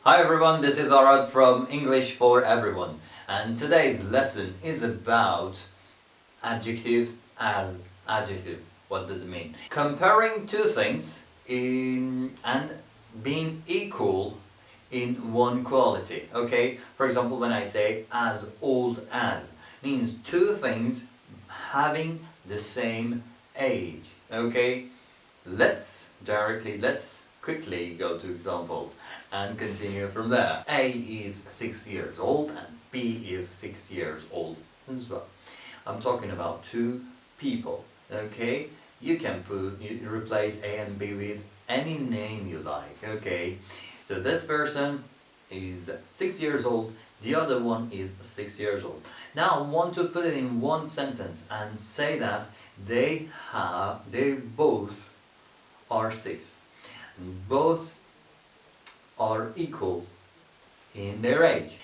Hi everyone, this is Arad from English for Everyone, and today's lesson is about adjective as adjective. What does it mean? Comparing two things and being equal in one quality. Okay, for example, when I say as old as, means two things having the same age. Okay, let's quickly go to examples and continue from there. A is 6 years old and B is 6 years old as well. I'm talking about two people. Okay, you replace A and B with any name you like. Okay, so this person is 6 years old, the other one is 6 years old. Now I want to put it in one sentence and say that they both are 6. Both are equal in their age.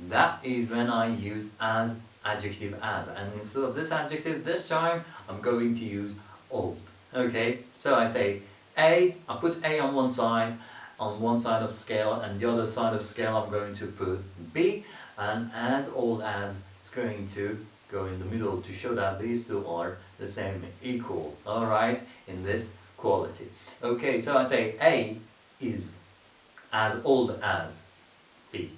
That is when I use as adjective as, and instead of this adjective this time I'm going to use old. Okay, so I say I put A on one side of scale, and the other side of scale I'm going to put B, and as old as is going to go in the middle to show that these two are the same, equal, alright, in this quality. Okay, so I say A is as old as B.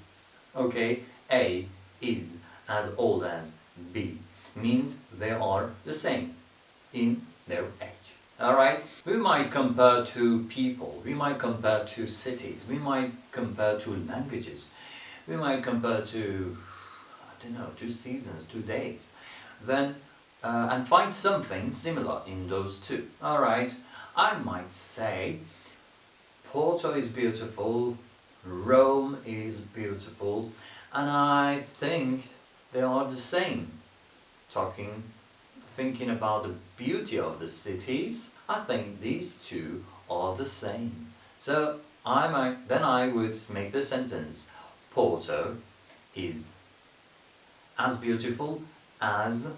Okay, A is as old as B means they are the same in their age. Alright, we might compare to people, we might compare to cities, we might compare to languages, we might compare to, I don't know, to seasons, to days, then and find something similar in those two. Alright, I might say Porto is beautiful, Rome is beautiful, and I think they are the same. Thinking about the beauty of the cities, I think these two are the same. So I would make the sentence, Porto is as beautiful as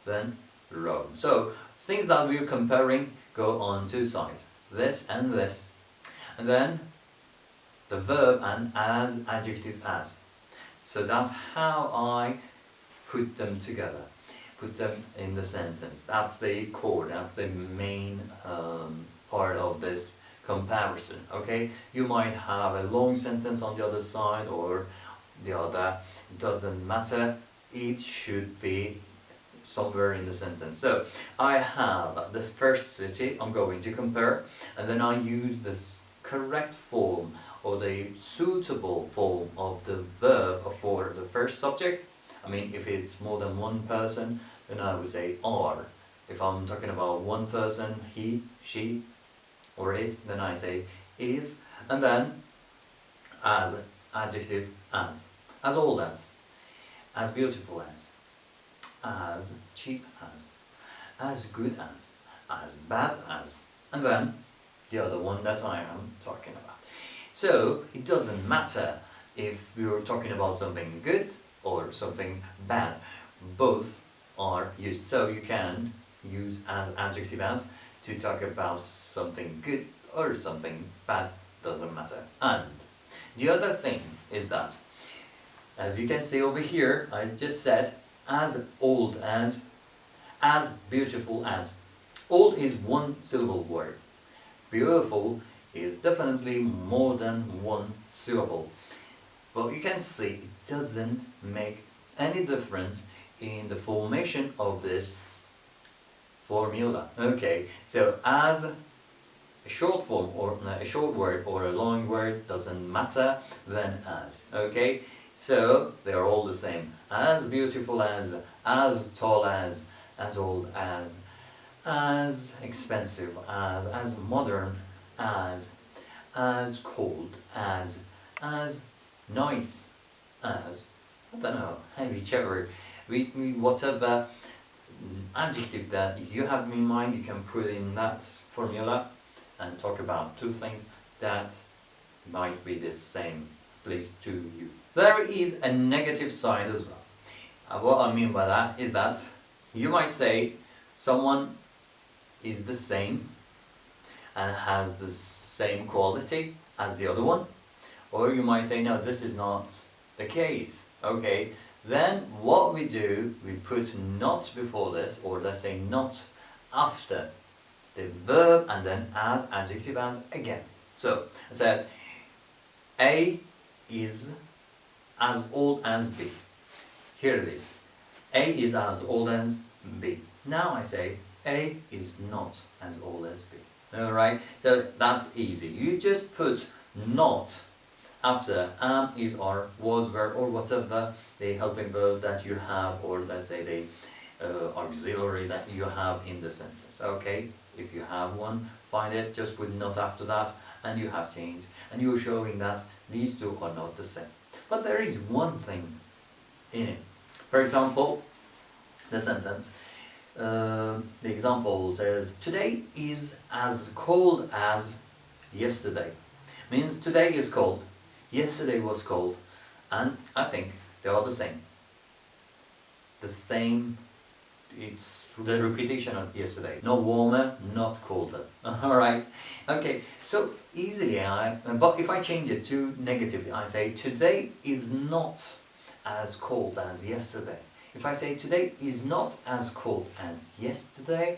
then Rome. So things that we're comparing go on two sides, this and this, and then the verb and as adjective as. So that's how I put them together, put them in the sentence. That's the core, that's the main part of this comparison. Okay, you might have a long sentence on the other side or the other, it doesn't matter, it should be somewhere in the sentence. So I have this first city I'm going to compare, and then I use this correct form or the suitable form of the verb for the first subject. I mean, if it's more than one person, then I would say are. If I'm talking about one person, he, she, or it, then I say is, and then as adjective as old as beautiful as cheap as good as bad as, and then the other one that I am talking about. So it doesn't matter if you're talking about something good or something bad, both are used. So you can use as adjective as to talk about something good or something bad, doesn't matter. And the other thing is that, as you can see over here, I just said as old as beautiful as. Old is one syllable word. Beautiful is definitely more than one syllable. But you can see it doesn't make any difference in the formation of this formula. Okay, so as a short form or a short word or a long word doesn't matter, then as. Okay, so they are all the same. As beautiful as tall as old as expensive as modern as cold as nice as, I don't know, whichever, whatever adjective that you have in mind, you can put in that formula and talk about two things that might be the same, at least to you. There is a negative side as well. What I mean by that is that you might say someone is the same and has the same quality as the other one, Or you might say, no, this is not the case. Okay, then what we do, we put not before this, or let's say not after the verb, and then as adjective as again. So I said A is as old as B. Here it is. A is as old as B. Now I say A is not as old as B. Alright, so that's easy. You just put not after am, is, or was, were, or whatever the helping verb that you have, or let's say the auxiliary that you have in the sentence. Okay, if you have one, find it, just put not after that, and you have changed, and you're showing that these two are not the same. But there is one thing in it. For example, the sentence, the example says, today is as cold as yesterday. Means today is cold, yesterday was cold, and I think they are the same. The same, it's the repetition of yesterday. Not warmer, not colder. Alright, okay, so easily but if I change it to negatively, I say today is not as cold as yesterday. If I say today is not as cold as yesterday,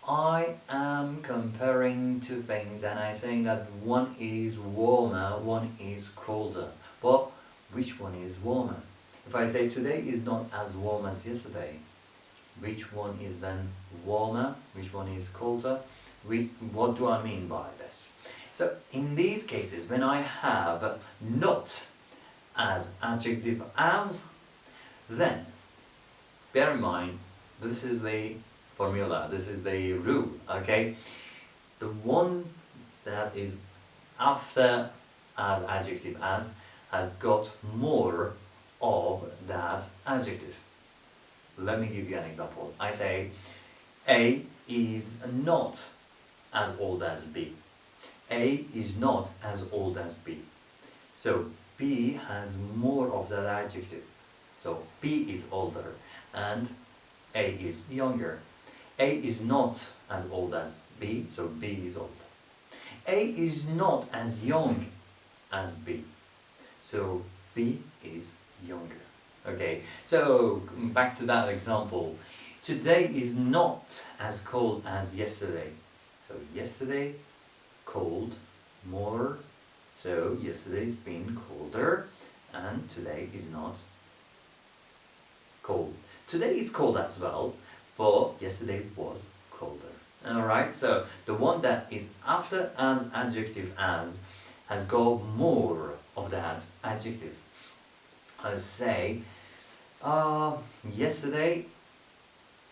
I am comparing two things and I'm saying that one is warmer, one is colder. But which one is warmer? If I say today is not as warm as yesterday, which one is then warmer? Which one is colder? What do I mean by this? So in these cases, when I have not as adjective as, then bear in mind, this is the formula, this is the rule, okay? The one that is after as adjective as has got more of that adjective. Let me give you an example. I say A is not as old as B. A is not as old as B. So B has more of that adjective. So B is older and A is younger. A is not as old as B, so B is older. A is not as young as B, so B is younger. Okay, so back to that example. Today is not as cold as yesterday. So yesterday, cold, more. So yesterday's been colder, and today is not cold. Today is cold as well, but yesterday was colder. Alright, so the one that is after as adjective as has got more of that adjective. I say, yesterday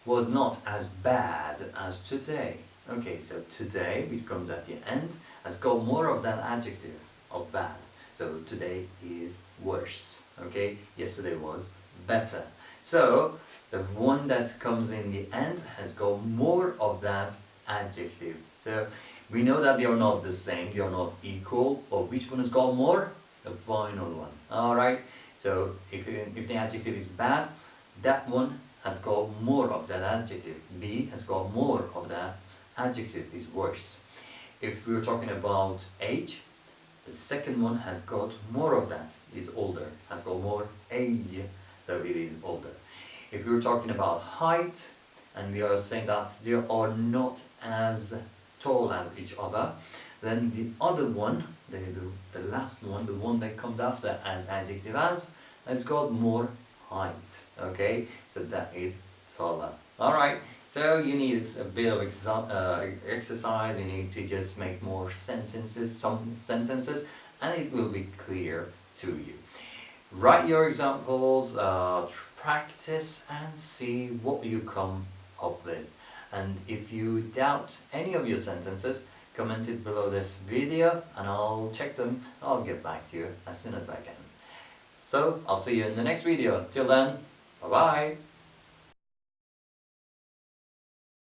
was not as bad as today. Okay, so today, which comes at the end, has got more of that adjective of bad. So today is worse. Okay, yesterday was better. So the one that comes in the end has got more of that adjective. So we know that they are not the same, they are not equal, but which one has got more? The final one. Alright, so if the adjective is bad, that one has got more of that adjective. B has got more of that adjective, is worse. If we're talking about age, the second one has got more of that, is older, has got more age, so it is older. If we're talking about height, and we are saying that they are not as tall as each other, then the other one, the last one, the one that comes after as adjective as, has got more height. Okay, so that is taller. Alright, so you need a bit of exercise, you need to just make more sentences, some sentences, and it will be clear to you. Write your examples, practice and see what you come up with. And if you doubt any of your sentences, comment it below this video and I'll check them. I'll get back to you as soon as I can. So I'll see you in the next video. Till then, bye bye.